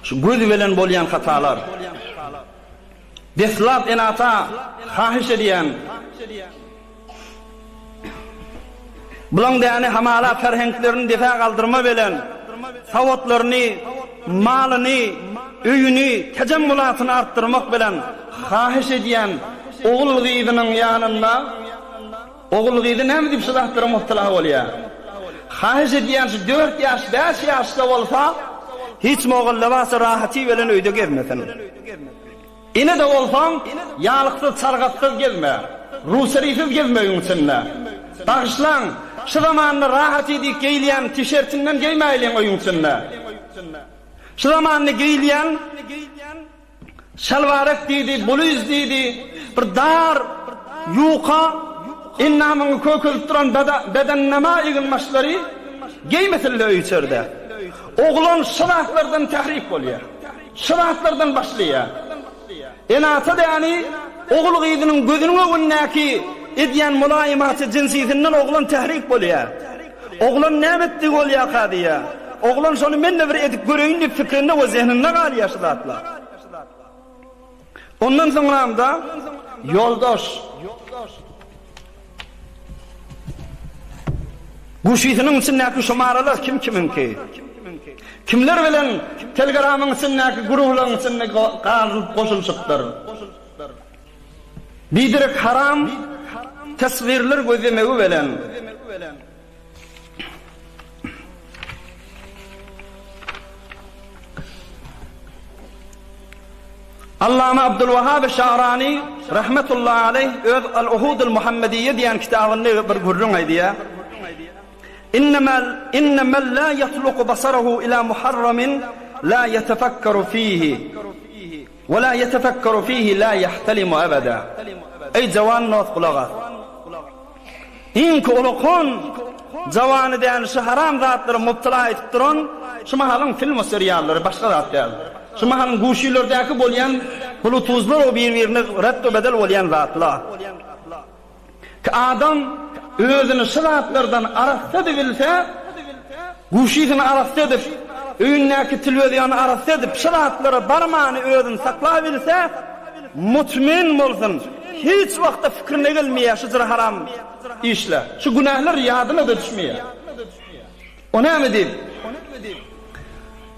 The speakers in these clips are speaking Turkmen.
şu göz bilen bolýan hatalar. Deslat enata hahiş ediyen. Bulan däne hamala ferhenklerini defa kaldırma bilen, savotlaryny, malyny, öýüni, tejemmülatyny arttırmak bilen hahiş ediyen oğul gyzynyň ýanynda oğul gyzy näme diýip şulatdyra muhtala bolýar. Hahiş ediyen 4 ýaş, 5 ýaşda bolsa hiç moğul lebasy rahaty bilen öýde gezmesin. Ine de bolsam ýalyksyz, çargatsyz gezme, ruhseriýsiz gezme öýüňçinde. Bağışlan, şu zamanlı rahat edik giyleyen tişörtünden giymeyleyen oyunçunda. Şu zamanlı giyleyen şalvarek deydi, bluz deydi, bir dar, yuqa, innamını kökülüp duran bedennema yığılmaşları giymesinle öýçörde. Oğlan şıratlardan tahrik oluyor. Şıratlardan başlıyor. Enata da yani oğul giydi'nin gözünün önündeki edýän mulaýymaty jinsiyetinden oglan tahrik bolýar. Oglan nämetdi bolýar kadiýa. Oglan şonu mende bir edip göreýin diýip fikrini we zehninde galýar şulatlar. Ondan soňra yoldaş. Guşytynyň içindäki şomaralar kim kiminki? Kimler bilen Telegramyň içindäki gurularyň içinde galyp goşulşykdyr. Bidirek haram tasvirler gözlemegi bilen Allama Abdülvahhab Şahrani rahmetullahi aleyh öz Al-Uhud al-Muhammediyye diýen kitabyny bir gurrun aýdýar. İnnemel la yatluqu basarahu ila muharramin la yetefekkeru fihi ve la yetefekkeru fihi la yahtalimu abada. Ey jawan not kulaga. İnki olukun jawanı diýen şu haram zatlary mubtala etip duran şu mahalın film seriallary başga zatlar. Şu mahalın guşilerdäki bolýan bulutuzlar o bir-birini reddo bedel bolýan zatlar. Ki adam özüni şu zatlardan arasda bilse, guşytyny arasda edip, öýündäki telewiziony arasda edip, şu zatlary barmany özüni saklap bilse, mutmin bolsun. Hiç wagtda fikrine gelmeýär şu haram işler. Şu günahlar ýadyna da düşmeýär. O näme diýip?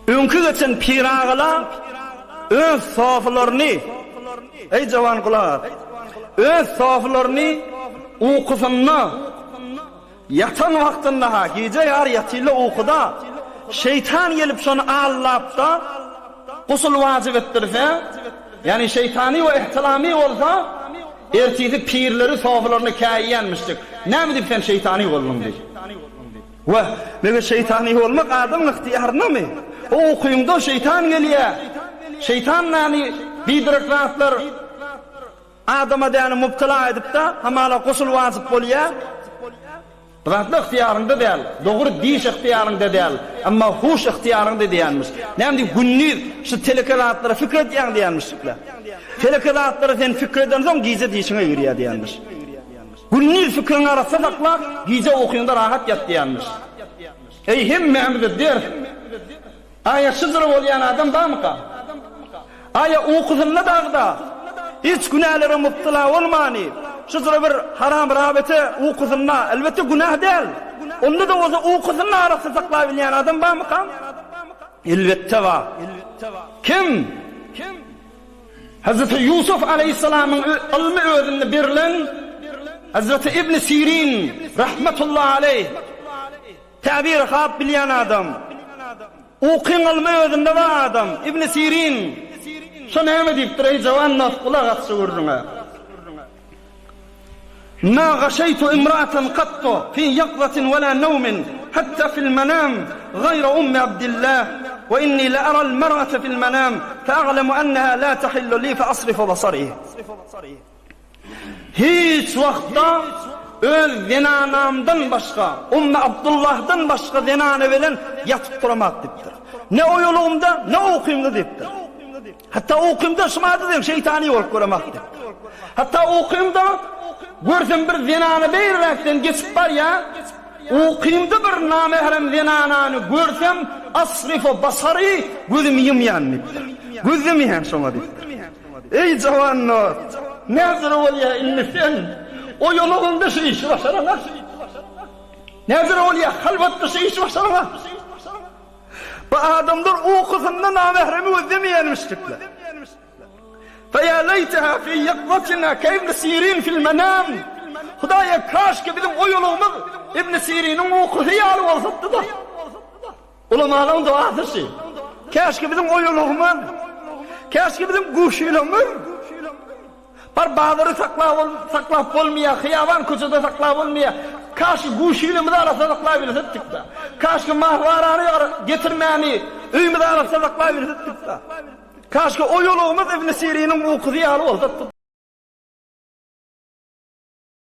Öňkü geçen piragala öz soflaryny, ey jawan kulak, öz soflaryny uqusyna yatan wagtynda ha, gece ýar ýatyla uquda şeytan gelip şonu allapda gusul wajib etdirse, yani şeytani we ihtilami bolsa ertesi pirleri soflaryny käýýänmişdik. Näme diýip sen şeytani boldun diýip. Ve mege şeytani bolmak adam ihtiýaryna-my? O okuyumda şeytan gelýär. Şeytan näme bidirek zatlar adama diýeni mubtala edip de hamala gusul wajib bolýar. Ratlı ihtiyarında değil, doğru diş ihtiyarında değil, ama huş ihtiyarında diyenmiş. Ne diyeyim, gündüz şu telekanatlara fikrediyen diyenmişler. Telekanatlara sen fikreden son gize dişine yürüyor diyenmiş. Gündüz fikrin arasında sakla, gize okuyunda rahat yat diyenmiş. Ey hem Mehmet'e der, aya şızırı olayan adam da mı ka? Aya okudunla dağda, hiç günahlara mubtala olmani. Şuzra bir haram rabete uquzunna elbette günah değil. Onda da oza uquzunna arası saklayabilen adam var mı kan? Elbette var. Kim? Hazreti Yusuf aleyhisselamın ilmi özünde birilen Hazreti İbn Sirin rahmetullahi aleyh tabir hab bilen adam. Uqin ilmi özünde var adam. İbn Sirin şu näme diýip duray jawanna kulak atsa gördüňe. ما غشيت امرأة قط في يقظة ولا نوم حتى في المنام غير أم عبد الله وإني لأرى المرأة في المنام فأعلم أنها لا تحل لي فأصرف بصري. Hiç vakta öz zenanamdan başka, Abdullah'dan başka zenane veren yatıp duramak diptir. Ne o yolumda ne o okuyumda diptir. Hatta o okuyumda şımadı diyeyim şeytani olup duramak diptir. Hatta o okuyumda görsün bir zinanı beyrekten geçip var ya, Uqimda bir namehrem zinananı görsem asrifu basari gözüm yumyanıp. Gözüm yan şoňa dipdir. Ey jawanlar, näzir bolýa ilmisen, o ýolugynda şu iş başaraňa. Näzir bolýa halwatda şu iş başaraňa. Bu adamlar uqysynda namehremi özlemeýänmişdikler. Feya leytaha fi yaqwatina kayfn sirin fil manam. Hudaýa kaşki bizim o ýolugymyz İbn Sirin'in uqysy ýaly bolsapdy da. Ulamalaryň duasy. Kaşki bizim o ýolugymyz, kaşki bizim guşylygymyz par bazary saklap bolmaýar, hyýawan köçede saklap bolmaýar. Kaşki guşylygymyz arasynda saklap bilsek da. Kaşki mahwarany getirmäni öýümizde arasynda saklap bilsek da. Kaşki o ýolugymyz İbn Sirin'in uqysy ýaly bolsapdy.